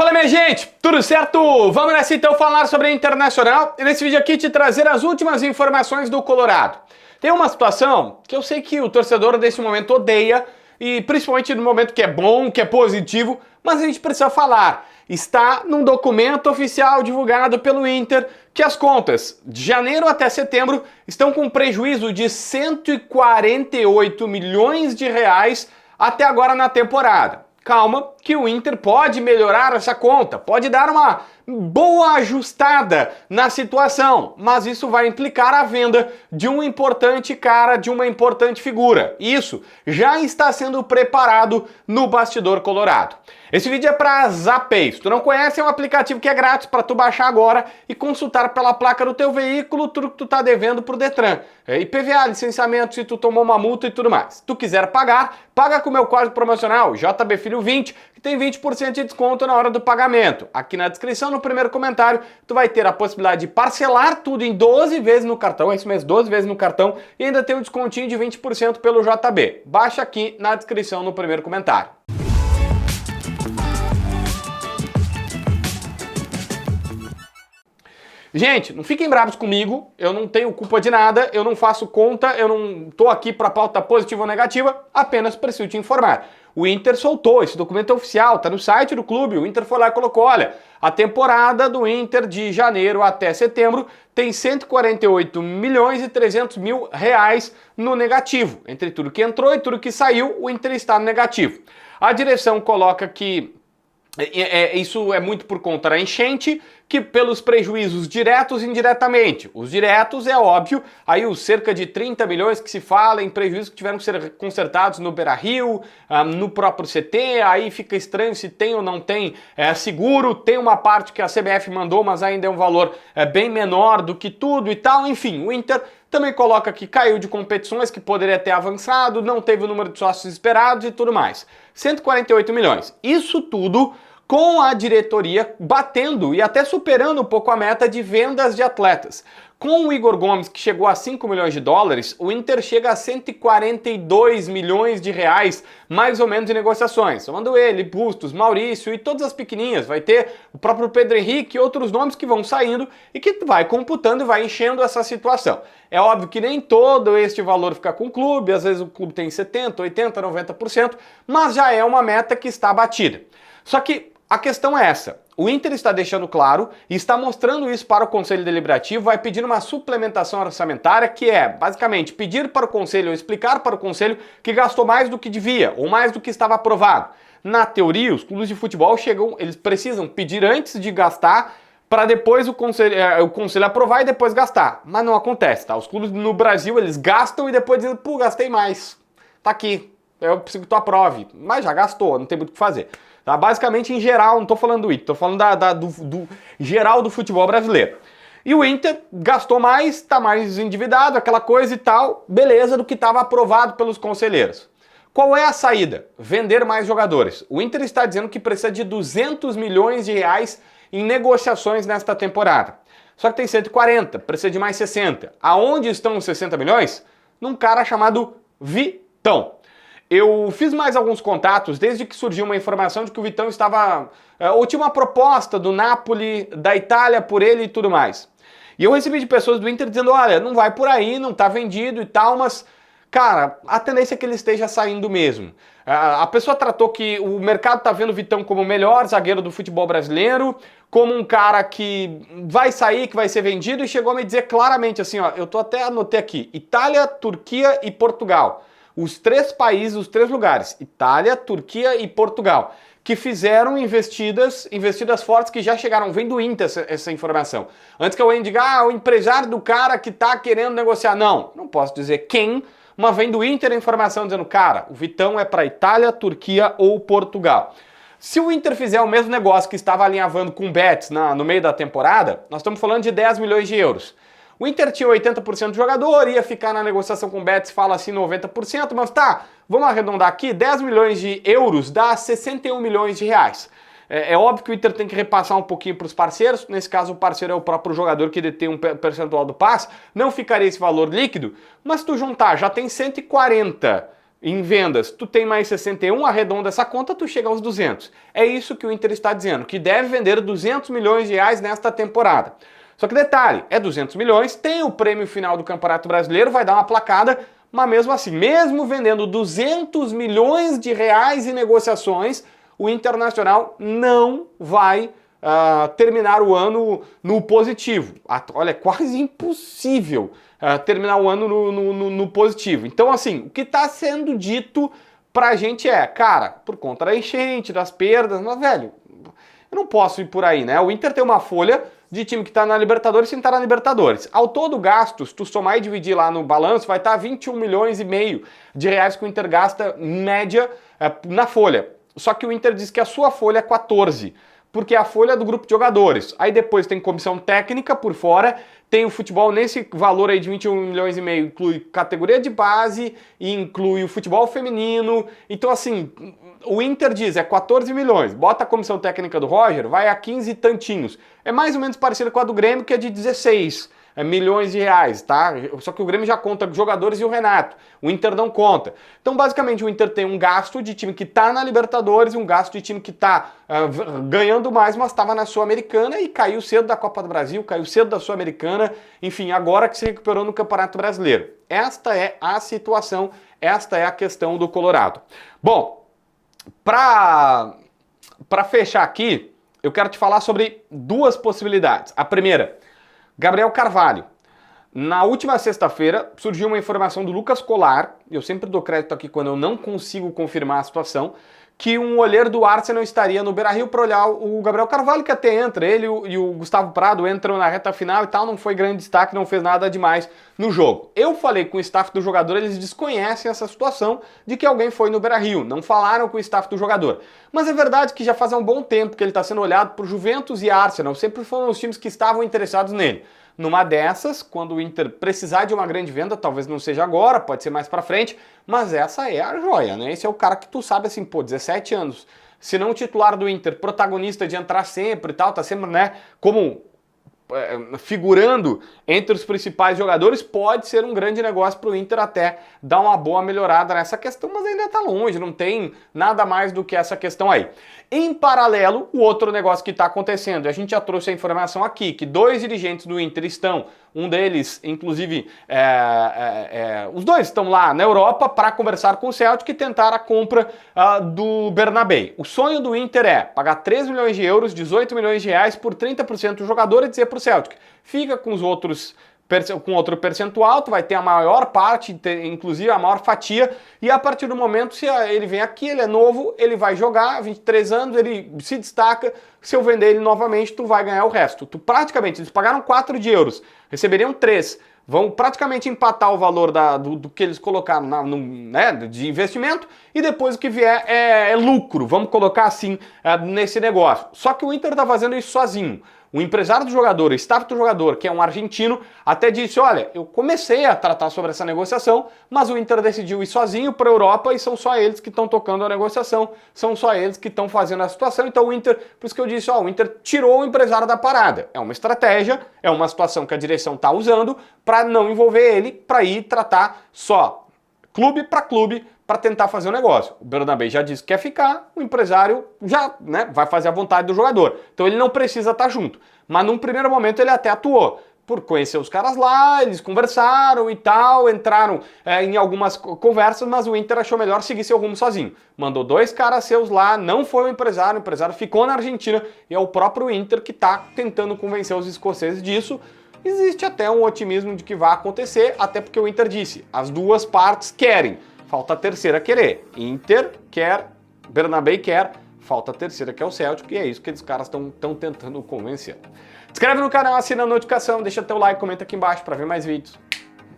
Fala, minha gente, tudo certo? Vamos nessa então falar sobre a Internacional e nesse vídeo aqui te trazer as últimas informações do Colorado. Tem uma situação que eu sei que o torcedor desse momento odeia e principalmente no momento que é bom, que é positivo, mas a gente precisa falar. Está num documento oficial divulgado pelo Inter que as contas de janeiro até setembro estão com prejuízo de 148 milhões de reais até agora na temporada. Calma, que o Inter pode melhorar essa conta, pode dar uma boa ajustada na situação, mas isso vai implicar a venda de um importante cara, de uma importante figura. Isso já está sendo preparado no bastidor colorado. Esse vídeo é para Zapay. Se tu não conhece, é um aplicativo que é grátis para tu baixar agora e consultar pela placa do teu veículo tudo que tu tá devendo pro Detran. IPVA, licenciamento, se tu tomou uma multa e tudo mais. Se tu quiser pagar, paga com o meu código promocional JBFilho20, que tem 20% de desconto na hora do pagamento. Aqui na descrição, no primeiro comentário, tu vai ter a possibilidade de parcelar tudo em 12 vezes no cartão, é isso mesmo, 12 vezes no cartão, e ainda tem um descontinho de 20% pelo JB. Baixa aqui na descrição no primeiro comentário. Gente, não fiquem bravos comigo, eu não tenho culpa de nada, eu não faço conta, eu não tô aqui para pauta positiva ou negativa, apenas preciso te informar. O Inter soltou esse documento oficial, tá no site do clube, o Inter foi lá e colocou, olha, a temporada do Inter de janeiro até setembro tem 148 milhões e 300 mil reais no negativo. Entre tudo que entrou e tudo que saiu, o Inter está no negativo. A direção coloca que isso é muito por conta da enchente, que pelos prejuízos diretos e indiretamente. Os diretos é óbvio, aí os cerca de 30 milhões que se fala em prejuízos que tiveram que ser consertados no Beira-Rio, no próprio CT, aí fica estranho se tem ou não tem seguro, tem uma parte que a CBF mandou, mas ainda é um valor bem menor do que tudo e tal, enfim, o Inter também coloca que caiu de competições, que poderia ter avançado, não teve o número de sócios esperados e tudo mais. 148 milhões. Isso tudo com a diretoria batendo e até superando um pouco a meta de vendas de atletas. Com o Igor Gomes, que chegou a 5 milhões de dólares, o Inter chega a 142 milhões de reais, mais ou menos, de negociações. Somando ele, Bustos, Maurício e todas as pequenininhas. Vai ter o próprio Pedro Henrique e outros nomes que vão saindo e que vai computando e vai enchendo essa situação. É óbvio que nem todo este valor fica com o clube, às vezes o clube tem 70%, 80%, 90%, mas já é uma meta que está batida. Só que a questão é essa. O Inter está deixando claro e está mostrando isso para o Conselho Deliberativo, vai pedir uma suplementação orçamentária, que é, basicamente, pedir para o Conselho, ou explicar para o Conselho que gastou mais do que devia, ou mais do que estava aprovado. Na teoria, os clubes de futebol eles precisam pedir antes de gastar, para depois o conselho aprovar e depois gastar. Mas não acontece, tá? Os clubes no Brasil, eles gastam e depois dizem, pô, gastei mais. Tá aqui, eu preciso que tu aprove. Mas já gastou, não tem muito o que fazer. Tá? Basicamente, em geral, não tô falando do Inter, tô falando do geral do futebol brasileiro. E o Inter gastou mais, tá mais endividado, aquela coisa e tal, beleza, do que estava aprovado pelos conselheiros. Qual é a saída? Vender mais jogadores. O Inter está dizendo que precisa de 200 milhões de reais em negociações nesta temporada. Só que tem 140, precisa de mais 60. Aonde estão os 60 milhões? Num cara chamado Vitão. Eu fiz mais alguns contatos desde que surgiu uma informação de que o Vitão estava... ou tinha uma proposta do Napoli, da Itália por ele e tudo mais. E eu recebi de pessoas do Inter dizendo, olha, não vai por aí, não tá vendido e tal, mas... Cara, a tendência é que ele esteja saindo mesmo. A pessoa tratou que o mercado tá vendo o Vitão como o melhor zagueiro do futebol brasileiro, como um cara que vai sair, que vai ser vendido, e chegou a me dizer claramente assim, ó, eu até anotei aqui, Itália, Turquia e Portugal. Os três países, os três lugares, Itália, Turquia e Portugal, que fizeram investidas fortes que já chegaram, vem do Inter essa informação. Antes que alguém diga, o empresário do cara que tá querendo negociar. Não posso dizer quem, mas vem do Inter a informação dizendo, cara, o Vitão é para Itália, Turquia ou Portugal. Se o Inter fizer o mesmo negócio que estava alinhavando com o Betis no meio da temporada, nós estamos falando de 10 milhões de euros. O Inter tinha 80% do jogador, ia ficar na negociação com o Betis, fala assim 90%, mas tá, vamos arredondar aqui, 10 milhões de euros dá 61 milhões de reais. É óbvio que o Inter tem que repassar um pouquinho para os parceiros, nesse caso o parceiro é o próprio jogador que detém um percentual do passe, não ficaria esse valor líquido, mas se tu juntar, já tem 140 em vendas, tu tem mais 61, arredonda essa conta, tu chega aos 200. É isso que o Inter está dizendo, que deve vender 200 milhões de reais nesta temporada. Só que detalhe, é 200 milhões, tem o prêmio final do Campeonato Brasileiro, vai dar uma placada, mas mesmo assim, mesmo vendendo 200 milhões de reais em negociações, o Internacional não vai terminar o ano no positivo. Olha, é quase impossível terminar o ano no positivo. Então, assim, o que está sendo dito pra gente é, cara, por conta da enchente, das perdas, mas, velho, eu não posso ir por aí, né? O Inter tem uma folha de time que tá na Libertadores sem estar na Libertadores. Ao todo gasto, se tu somar e dividir lá no balanço, vai estar 21 milhões e meio de reais que o Inter gasta, em média, na folha. Só que o Inter diz que a sua folha é 14, porque é a folha do grupo de jogadores. Aí depois tem comissão técnica por fora, tem o futebol nesse valor aí de 21 milhões e meio, inclui categoria de base e inclui o futebol feminino. Então, assim, o Inter diz é 14 milhões, bota a comissão técnica do Roger, vai a 15 tantinhos. É mais ou menos parecido com a do Grêmio, que é de 16 milhões de reais, tá? Só que o Grêmio já conta os jogadores e o Renato. O Inter não conta. Então, basicamente, o Inter tem um gasto de time que tá na Libertadores e um gasto de time que tá ganhando mais, mas estava na Sul-Americana e caiu cedo da Copa do Brasil, caiu cedo da Sul-Americana, enfim, agora que se recuperou no Campeonato Brasileiro. Esta é a situação, esta é a questão do Colorado. Bom, para fechar aqui, eu quero te falar sobre duas possibilidades. A primeira, Gabriel Carvalho. Na última sexta-feira surgiu uma informação do Lucas Colar, eu sempre dou crédito aqui quando eu não consigo confirmar a situação, que um olheiro do Arsenal estaria no Beira-Rio para olhar o Gabriel Carvalho, que até entra, ele e o Gustavo Prado entram na reta final e tal, não foi grande destaque, não fez nada demais no jogo. Eu falei com o staff do jogador, eles desconhecem essa situação de que alguém foi no Beira-Rio, não falaram com o staff do jogador. Mas é verdade que já faz um bom tempo que ele está sendo olhado por Juventus e Arsenal, sempre foram os times que estavam interessados nele. Numa dessas, quando o Inter precisar de uma grande venda, talvez não seja agora, pode ser mais pra frente, mas essa é a joia, né? Esse é o cara que tu sabe assim, pô, 17 anos, se não titular do Inter, protagonista de entrar sempre e tal, tá sempre, né, como figurando entre os principais jogadores, pode ser um grande negócio para o Inter até dar uma boa melhorada nessa questão, mas ainda está longe, não tem nada mais do que essa questão aí. Em paralelo, o outro negócio que está acontecendo, a gente já trouxe a informação aqui, que dois dirigentes do Inter estão, um deles, inclusive, os dois estão lá na Europa para conversar com o Celtic e tentar a compra do Bernabéu. O sonho do Inter é pagar 3 milhões de euros, 18 milhões de reais por 30% do jogador e dizer para o Celtic, fica com os outros com outro percentual, tu vai ter a maior parte, inclusive a maior fatia, e a partir do momento, se ele vem aqui, ele é novo, ele vai jogar, 23 anos, ele se destaca, se eu vender ele novamente, tu vai ganhar o resto. Tu praticamente, eles pagaram 4 de euros, receberiam 3, vão praticamente empatar o valor do que eles colocaram né, de investimento, e depois o que vier é lucro, vamos colocar assim, nesse negócio. Só que o Inter tá fazendo isso sozinho. O empresário do jogador, o staff do jogador, que é um argentino, até disse, olha, eu comecei a tratar sobre essa negociação, mas o Inter decidiu ir sozinho para a Europa e são só eles que estão tocando a negociação, são só eles que estão fazendo a situação, então o Inter, por isso que eu disse, ó, o Inter tirou o empresário da parada. É uma estratégia, é uma situação que a direção está usando para não envolver ele, para ir tratar só clube para clube, para tentar fazer um negócio. O Bernabéu já disse que quer ficar, o empresário já vai fazer a vontade do jogador. Então ele não precisa estar junto. Mas num primeiro momento ele até atuou. Por conhecer os caras lá, eles conversaram e tal, entraram em algumas conversas, mas o Inter achou melhor seguir seu rumo sozinho. Mandou 2 caras seus lá, não foi o empresário ficou na Argentina e é o próprio Inter que está tentando convencer os escoceses disso. Existe até um otimismo de que vai acontecer, até porque o Inter disse, as duas partes querem. Falta a terceira querer. Inter quer, Bernabéu quer, falta a terceira que é o Celtic, e é isso que esses caras estão tentando convencer. Se inscreve no canal, assina a notificação, deixa teu like, comenta aqui embaixo para ver mais vídeos.